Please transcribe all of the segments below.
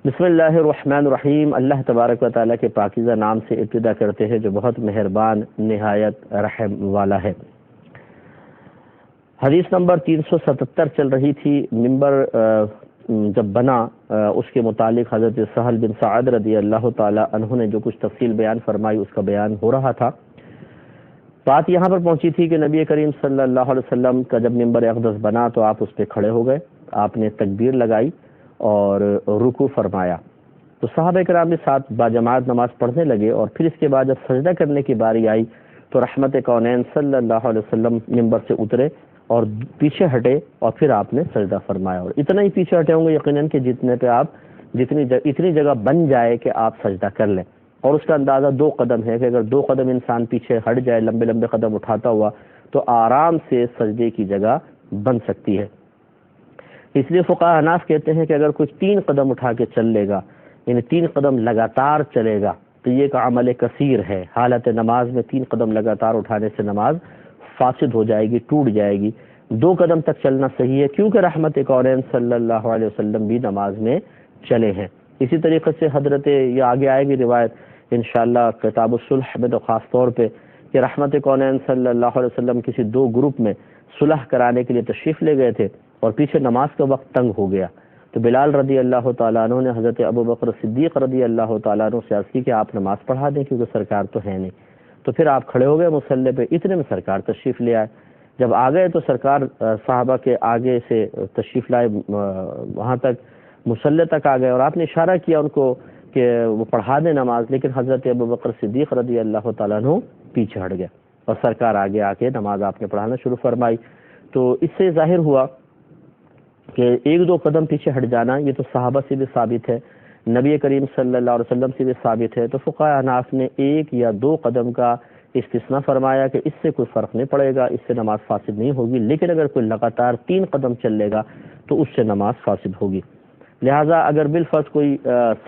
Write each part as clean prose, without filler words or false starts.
بسم اللہ الرحمن الرحیم۔ اللہ تبارک و تعالیٰ کے پاکیزہ نام سے ابتدا کرتے ہیں جو بہت مہربان نہایت رحم والا ہے۔ حدیث نمبر 377 چل رہی تھی۔ ممبر جب بنا اس کے متعلق حضرت سہل بن سعد رضی اللہ تعالیٰ عنہ نے جو کچھ تفصیل بیان فرمائی اس کا بیان ہو رہا تھا۔ بات یہاں پر پہنچی تھی کہ نبی کریم صلی اللہ علیہ وسلم کا جب ممبر اقدس بنا تو آپ اس پہ کھڑے ہو گئے، آپ نے تکبیر لگائی اور رکوع فرمایا، تو صحابہ کرام کے ساتھ باجماعت نماز پڑھنے لگے، اور پھر اس کے بعد جب سجدہ کرنے کی باری آئی تو رحمت کونین صلی اللہ علیہ وسلم ممبر سے اترے اور پیچھے ہٹے اور پھر آپ نے سجدہ فرمایا، اور اتنا ہی پیچھے ہٹے ہوں گے یقیناً کہ جتنے پہ آپ اتنی جگہ بن جائے کہ آپ سجدہ کر لیں، اور اس کا اندازہ 2 قدم ہے کہ اگر 2 قدم انسان پیچھے ہٹ جائے لمبے لمبے قدم اٹھاتا ہوا تو آرام سے سجدے کی جگہ بن سکتی ہے۔ اس لیے فقہاء حناف کہتے ہیں کہ اگر کوئی 3 قدم اٹھا کے چل لے گا، یعنی 3 قدم لگاتار چلے گا، تو یہ ایک عمل کثیر ہے۔ حالت نماز میں 3 قدم لگاتار اٹھانے سے نماز فاسد ہو جائے گی، ٹوٹ جائے گی۔ 2 قدم تک چلنا صحیح ہے کیونکہ رحمت کونین صلی اللہ علیہ وسلم بھی نماز میں چلے ہیں۔ اسی طریقے سے حضرت یہ آگے آئے گی روایت انشاءاللہ کتاب الصلح میں، تو خاص طور پہ کہ رحمت کونین صلی اللہ علیہ وسلم کسی 2 گروپ میں صلح کرانے کے لیے تشریف لے گئے تھے اور پیچھے نماز کا وقت تنگ ہو گیا، تو بلال رضی اللہ تعالیٰ عنہ نے حضرت ابوبکر صدیق رضی اللہ تعالیٰ عنہ سے عرض کی کہ آپ نماز پڑھا دیں کیونکہ سرکار تو ہے نہیں، تو پھر آپ کھڑے ہو گئے مصلی پہ، اتنے میں سرکار تشریف لے آئے۔ جب آ گئے تو سرکار صحابہ کے آگے سے تشریف لائے، وہاں تک مصلی تک آ گئے، اور آپ نے اشارہ کیا ان کو کہ وہ پڑھا دیں نماز، لیکن حضرت ابوبکر صدیق رضی اللہ تعالیٰ عنہ پیچھے ہٹ گئے اور سرکار آگے آ کے نماز آپ نے پڑھانا شروع فرمائی۔ تو اس سے ظاہر ہوا کہ 1-2 قدم پیچھے ہٹ جانا یہ تو صحابہ سے بھی ثابت ہے، نبی کریم صلی اللہ علیہ وسلم سے بھی ثابت ہے، تو فقہاء حناف نے 1 یا 2 قدم کا استثناء فرمایا کہ اس سے کوئی فرق نہیں پڑے گا، اس سے نماز فاسد نہیں ہوگی، لیکن اگر کوئی لگاتار 3 قدم چل لے گا تو اس سے نماز فاسد ہوگی۔ لہٰذا اگر بالفرض کوئی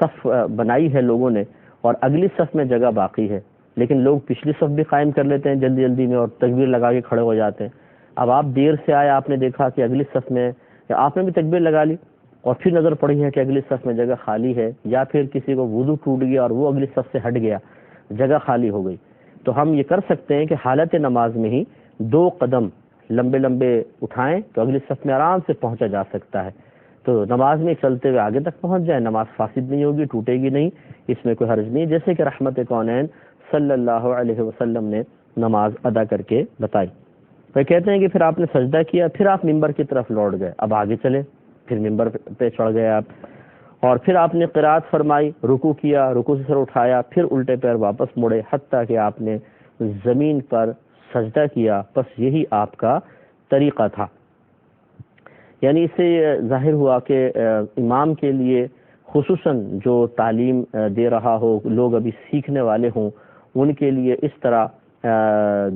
صف بنائی ہے لوگوں نے اور اگلی صف میں جگہ باقی ہے، لیکن لوگ پچھلی صف بھی قائم کر لیتے ہیں جلدی جلدی میں اور تکبیر لگا کے کھڑے ہو جاتے ہیں، اب آپ دیر سے آئے، آپ نے دیکھا کہ اگلی صف میں آپ نے بھی تکبیر لگا لی اور پھر نظر پڑی ہے کہ اگلی صف میں جگہ خالی ہے، یا پھر کسی کو وضو ٹوٹ گیا اور وہ اگلی صف سے ہٹ گیا، جگہ خالی ہو گئی، تو ہم یہ کر سکتے ہیں کہ حالت نماز میں ہی 2 قدم لمبے لمبے اٹھائیں تو اگلی صف میں آرام سے پہنچا جا سکتا ہے، تو نماز میں چلتے ہوئے آگے تک پہنچ جائیں، نماز فاسد نہیں ہوگی، ٹوٹے گی نہیں، اس میں کوئی حرج نہیں، جیسے کہ رحمت کونین صلی اللہ علیہ وسلم نے نماز ادا کر کے بتائی۔ وہ کہتے ہیں کہ پھر آپ نے سجدہ کیا، پھر آپ ممبر کی طرف لوٹ گئے، اب آگے چلے، پھر ممبر پہ چڑھ گئے آپ، اور پھر آپ نے قرات فرمائی، رکوع کیا، رکوع سے سر اٹھایا، پھر الٹے پیر واپس مڑے حتیٰ کہ آپ نے زمین پر سجدہ کیا، بس یہی آپ کا طریقہ تھا۔ یعنی اس سے ظاہر ہوا کہ امام کے لیے خصوصاً جو تعلیم دے رہا ہو، لوگ ابھی سیکھنے والے ہوں، ان کے لیے اس طرح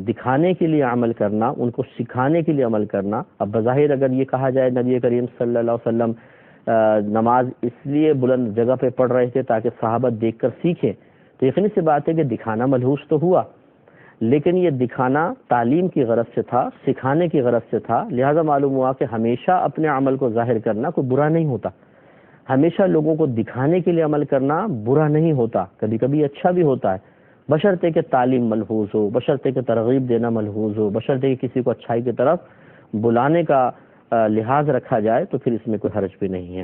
دکھانے کے لیے عمل کرنا، ان کو سکھانے کے لیے عمل کرنا، اب بظاہر اگر یہ کہا جائے نبی کریم صلی اللہ علیہ وسلم نماز اس لیے بلند جگہ پہ پڑھ رہے تھے تاکہ صحابہ دیکھ کر سیکھیں، تو یقینی سی بات ہے کہ دکھانا ملحوظ تو ہوا، لیکن یہ دکھانا تعلیم کی غرض سے تھا، سکھانے کی غرض سے تھا، لہذا معلوم ہوا کہ ہمیشہ اپنے عمل کو ظاہر کرنا کوئی برا نہیں ہوتا، ہمیشہ لوگوں کو دکھانے کے لیے عمل کرنا برا نہیں ہوتا، کبھی کبھی اچھا بھی ہوتا ہے، بشرطے کہ تعلیم ملحوظ ہو، بشرطے کہ ترغیب دینا ملحوظ ہو، بشرطے کہ کسی کو اچھائی کی طرف بلانے کا لحاظ رکھا جائے، تو پھر اس میں کوئی حرج بھی نہیں ہے۔